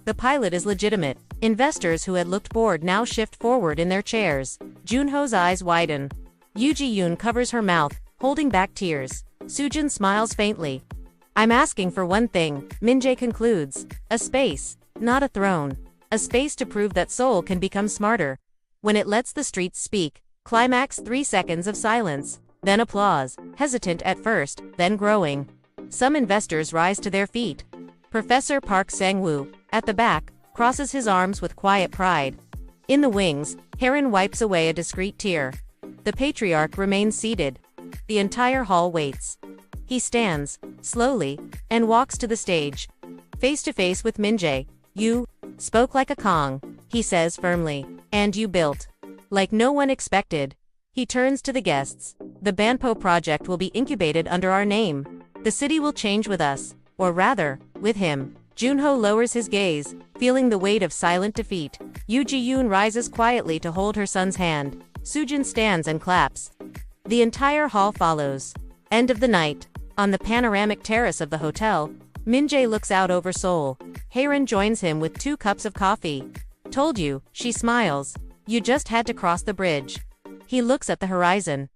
Speaker 1: The pilot is legitimate. Investors who had looked bored now shift forward in their chairs. Junho's eyes widen. Yoo Ji-yoon covers her mouth, holding back tears. Soojin smiles faintly. I'm asking for one thing, Min-jae concludes. A space, not a throne. A space to prove that Seoul can become smarter. When it lets the streets speak, climax 3 seconds of silence, then applause, hesitant at first, then growing. Some investors rise to their feet. Professor Park Sang-woo, at the back, crosses his arms with quiet pride. In the wings, Heron wipes away a discreet tear. The patriarch remains seated. The entire hall waits. He stands, slowly, and walks to the stage. Face to face with Min-jae. You spoke like a Kong, he says firmly. And you built like no one expected. He turns to the guests. The Banpo project will be incubated under our name. The city will change with us, or rather, with him. Junho lowers his gaze, feeling the weight of silent defeat. Yoo Ji-yoon rises quietly to hold her son's hand. Soojin stands and claps. The entire hall follows. End of the night. On the panoramic terrace of the hotel, Min-jae looks out over Seoul. Heron joins him with 2 cups of coffee. Told you, she smiles. You just had to cross the bridge. He looks at the horizon.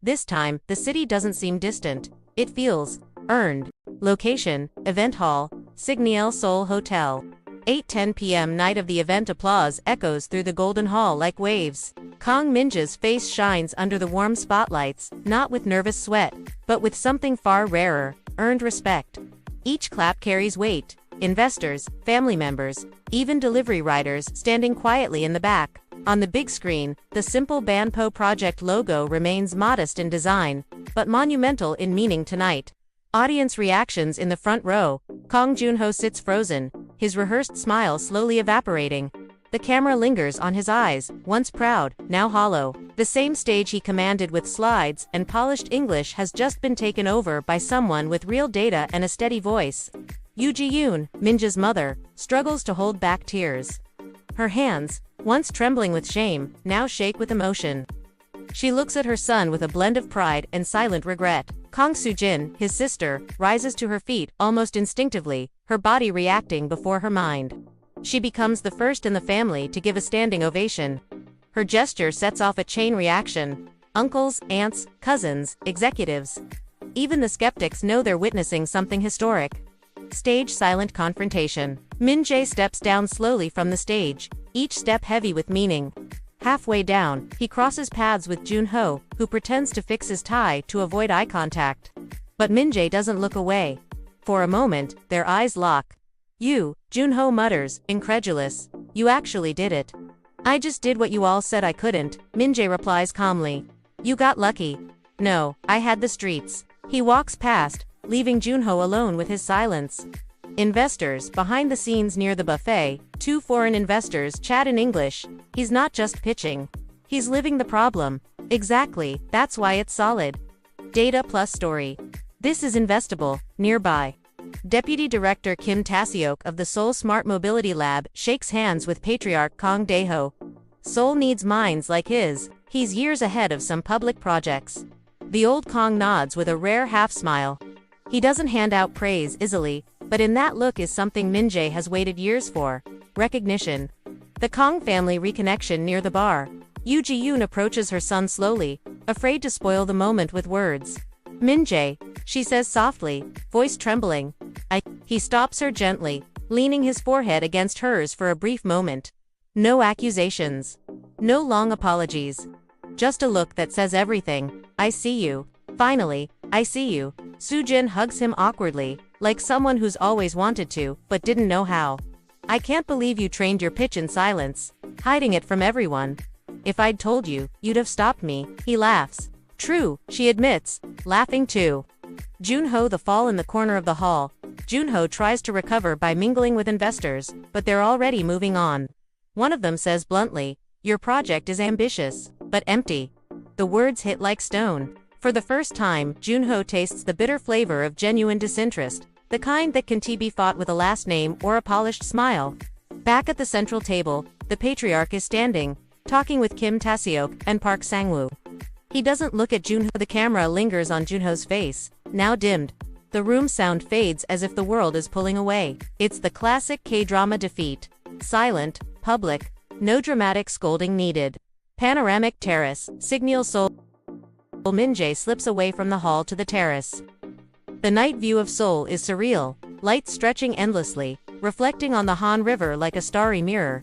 Speaker 1: This time, the city doesn't seem distant. It feels earned. Location, Event Hall, Signiel Seoul Hotel. 8:10 p.m. night of the event. Applause echoes through the Golden Hall like waves. Kang Min-jae's face shines under the warm spotlights, not with nervous sweat, but with something far rarer, earned respect. Each clap carries weight. Investors, family members, even delivery riders standing quietly in the back. On the big screen, the simple Banpo project logo remains modest in design, but monumental in meaning tonight. Audience reactions in the front row. Kang Junho sits frozen, his rehearsed smile slowly evaporating. The camera lingers on his eyes, once proud, now hollow. The same stage he commanded with slides and polished English has just been taken over by someone with real data and a steady voice. Yoo Ji-yoon, Min-jae's mother, struggles to hold back tears. Her hands, once trembling with shame, now shake with emotion. She looks at her son with a blend of pride and silent regret. Kang Soo-jin, his sister, rises to her feet almost instinctively, her body reacting before her mind. She becomes the first in the family to give a standing ovation. Her gesture sets off a chain reaction. Uncles, aunts, cousins, executives. Even the skeptics know they're witnessing something historic. Stage silent confrontation. Min-jae steps down slowly from the stage, each step heavy with meaning. Halfway down, he crosses paths with Junho, who pretends to fix his tie to avoid eye contact. But Min-jae doesn't look away. For a moment, their eyes lock. You, Junho mutters, incredulous. You actually did it. I just did what you all said I couldn't, Min-jae replies calmly. You got lucky. No, I had the streets. He walks past, leaving Junho alone with his silence. Investors, behind the scenes near the buffet, 2 foreign investors chat in English. He's not just pitching. He's living the problem. Exactly, that's why it's solid. Data plus story. This is investable. Nearby. Deputy Director Kim Tae-seok of the Seoul Smart Mobility Lab shakes hands with Patriarch Kang Dae-ho. Seoul needs minds like his, He's years ahead of some public projects. The old Kong nods with a rare half-smile. He doesn't hand out praise easily, but in that look is something Min-jae has waited years for: recognition. The Kong family reconnection near the bar. Yoo Ji-yoon approaches her son slowly, afraid to spoil the moment with words. Min-jae, she says softly, voice trembling. He stops her gently, leaning his forehead against hers for a brief moment. No accusations. No long apologies. Just a look that says everything. I see you. Finally, I see you. Soo-jin hugs him awkwardly, like someone who's always wanted to, but didn't know how. I can't believe you trained your pitch in silence, hiding it from everyone. If I'd told you, you'd have stopped me, he laughs. True, she admits, laughing too. Junho the fall in the corner of the hall. Junho tries to recover by mingling with investors, but they're already moving on. One of them says bluntly, your project is ambitious, but empty. The words hit like stone. For the first time, Junho tastes the bitter flavor of genuine disinterest, the kind that can be fought with a last name or a polished smile. Back at the central table, the patriarch is standing, talking with Kim Taseok and Park Sang-woo. He doesn't look at Junho. The camera lingers on Junho's face, now dimmed. The room sound fades as if the world is pulling away. It's the classic K-drama defeat. Silent, public, no dramatic scolding needed. Panoramic terrace, Signal Seoul. Min-jae slips away from the hall to the terrace. The night view of Seoul is surreal, lights stretching endlessly, reflecting on the Han River like a starry mirror.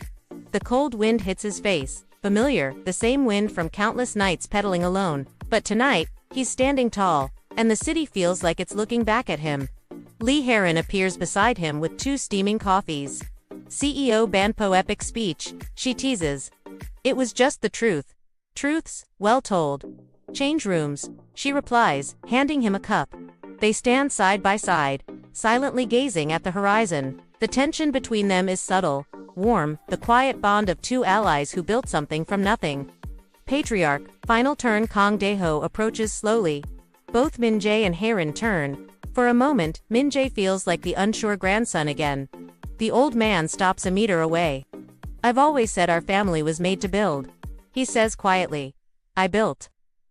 Speaker 1: The cold wind hits his face, familiar, the same wind from countless nights pedaling alone, but tonight, he's standing tall, and the city feels like it's looking back at him. Lee Heron appears beside him with 2 steaming coffees. CEO Banpo epic speech, she teases. It was just the truth. Truths, well told. Change rooms, she replies, handing him a cup. They stand side by side, silently gazing at the horizon. The tension between them is subtle, warm, the quiet bond of 2 allies who built something from nothing. Patriarch, final turn. Kang Dae-ho approaches slowly. Both Min-jae and Heron turn. For a moment, Min-jae feels like the unsure grandson again. The old man stops a meter away. I've always said our family was made to build. He says quietly. I built.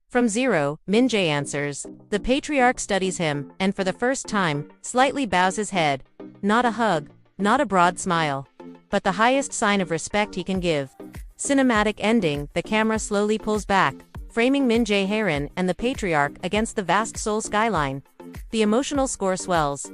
Speaker 1: From zero, Min-jae answers. The patriarch studies him, and for the first time, slightly bows his head. Not a hug, not a broad smile, but the highest sign of respect he can give. Cinematic ending, the camera slowly pulls back, framing Min-jae, Heron, and the patriarch against the vast Seoul skyline. The emotional score swells.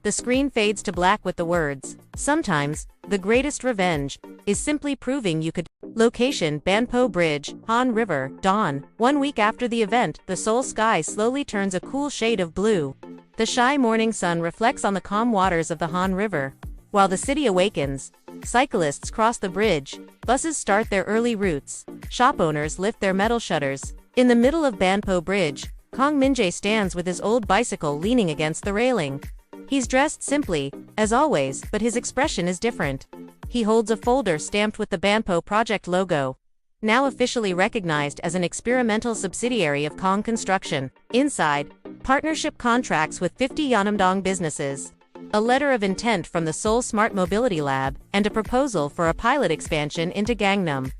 Speaker 1: The screen fades to black with the words, sometimes, the greatest revenge, is simply proving you could. Location, Banpo Bridge, Han River, dawn. 1 week after the event, the Seoul sky slowly turns a cool shade of blue. The shy morning sun reflects on the calm waters of the Han River. While the city awakens, cyclists cross the bridge, buses start their early routes, shop owners lift their metal shutters. In the middle of Banpo Bridge, Kang Min-jae stands with his old bicycle leaning against the railing. He's dressed simply, as always, but his expression is different. He holds a folder stamped with the Banpo project logo. Now officially recognized as an experimental subsidiary of Kong Construction. Inside, partnership contracts with 50 Yeonam-dong businesses. A letter of intent from the Seoul Smart Mobility Lab, and a proposal for a pilot expansion into Gangnam.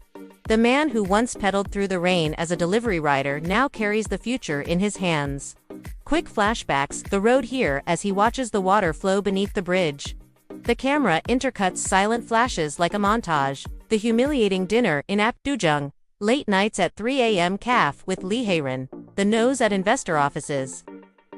Speaker 1: The man who once pedaled through the rain as a delivery rider now carries the future in his hands. Quick flashbacks, the road here as he watches the water flow beneath the bridge. The camera intercuts silent flashes like a montage. The humiliating dinner in Apdujung. Late nights at 3 a.m. CAF with Lee Heron. The nose at investor offices.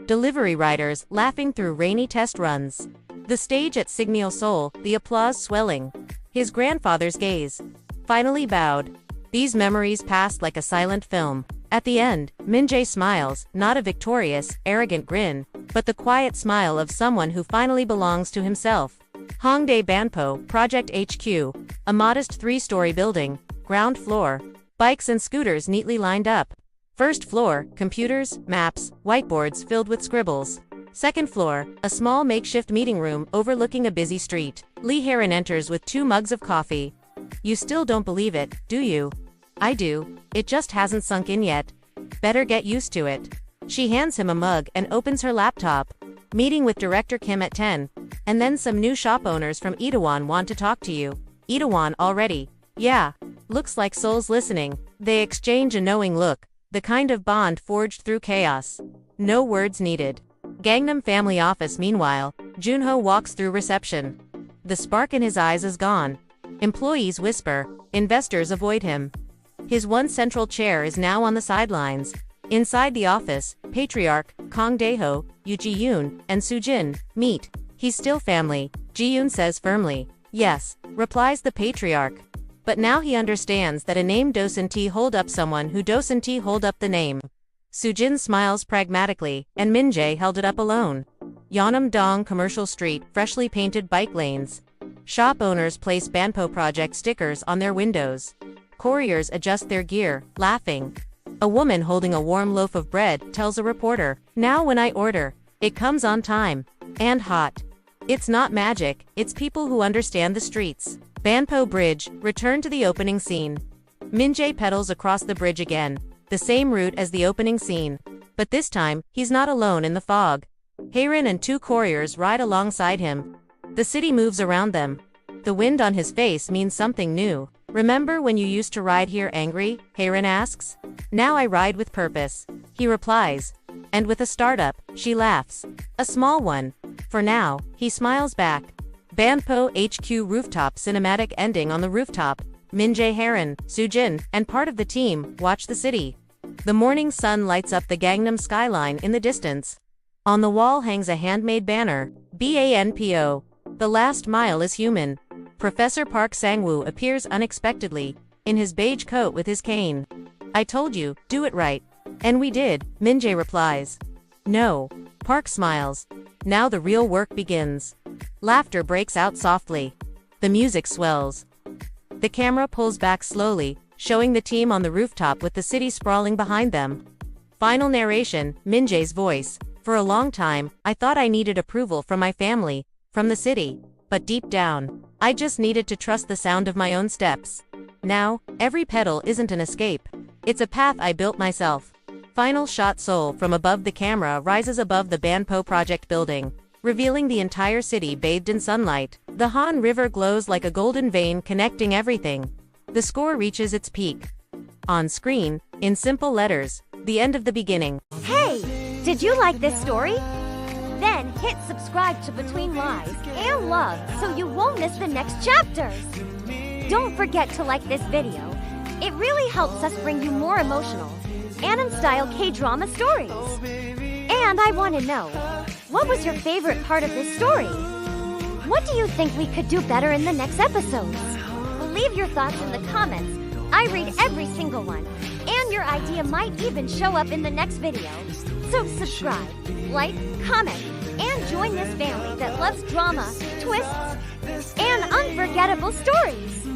Speaker 1: Delivery riders laughing through rainy test runs. The stage at Signal Seoul, the applause swelling. His grandfather's gaze. Finally bowed. These memories passed like a silent film. At the end, Min-jae smiles, not a victorious, arrogant grin, but the quiet smile of someone who finally belongs to himself. Hongdae Banpo, Project HQ, a modest 3-story building, ground floor, bikes and scooters neatly lined up. First floor, computers, maps, whiteboards filled with scribbles. Second floor, a small makeshift meeting room overlooking a busy street. Lee Heron enters with 2 mugs of coffee. You still don't believe it, do you? I do. It just hasn't sunk in yet. Better get used to it. She hands him a mug and opens her laptop. Meeting with Director Kim at 10. And then some new shop owners from Itaewon want to talk to you. Itaewon already. Yeah. Looks like Seoul's listening. They exchange a knowing look, the kind of bond forged through chaos. No words needed. Gangnam family office. Meanwhile, Junho walks through reception. The spark in his eyes is gone. Employees whisper, investors avoid him. His one central chair is now on the sidelines. Inside the office, Patriarch, Kang Dae-ho, Yoo Ji-yoon, and Soo-jin meet. He's still family, Ji-yoon says firmly. Yes, replies the Patriarch. But now he understands that a name doesn't hold up someone who doesn't hold up the name. Soo-jin smiles pragmatically, and Min-jae held it up alone. Yeonnam-dong Commercial Street, freshly painted bike lanes. Shop owners place Banpo project stickers on their windows. Couriers adjust their gear, laughing. A woman holding a warm loaf of bread tells a reporter, now when I order, it comes on time. And hot. It's not magic, it's people who understand the streets. Banpo Bridge, return to the opening scene. Min-jae pedals across the bridge again, the same route as the opening scene. But this time, he's not alone in the fog. Haerin and two couriers ride alongside him. The city moves around them. The wind on his face means something new. Remember when you used to ride here angry? Haerin asks. Now I ride with purpose. He replies. And with a startup, she laughs. A small one. For now, he smiles back. Banpo HQ rooftop cinematic ending. On the rooftop, Min-jae, Haerin, Soo-jin, and part of the team watch the city. The morning sun lights up the Gangnam skyline in the distance. On the wall hangs a handmade banner, BANPO. The last mile is human. Professor Park Sang-woo appears unexpectedly, in his beige coat with his cane. I told you, do it right. And we did, Min-jae replies. No. Park smiles. Now the real work begins. Laughter breaks out softly. The music swells. The camera pulls back slowly, showing the team on the rooftop with the city sprawling behind them. Final narration, Min-jae's voice. For a long time, I thought I needed approval from my family, from the city. But deep down, I just needed to trust the sound of my own steps. Now, every pedal isn't an escape. It's a path I built myself. Final shot. Seoul from above. The camera rises above the Banpo project building, revealing the entire city bathed in sunlight. The Han River glows like a golden vein connecting everything. The score reaches its peak. On screen, in simple letters, the end of the beginning.
Speaker 2: Hey, did you like this story? Then hit subscribe to Between Lies and Love so you won't miss the next chapters. Don't forget to like this video. It really helps us bring you more emotional, anime-style K-drama stories. And I want to know, what was your favorite part of this story? What do you think we could do better in the next episodes? Leave your thoughts in the comments. I read every single one, and your idea might even show up in the next video. So subscribe, like, comment, and join this family that loves drama, twists, and unforgettable stories.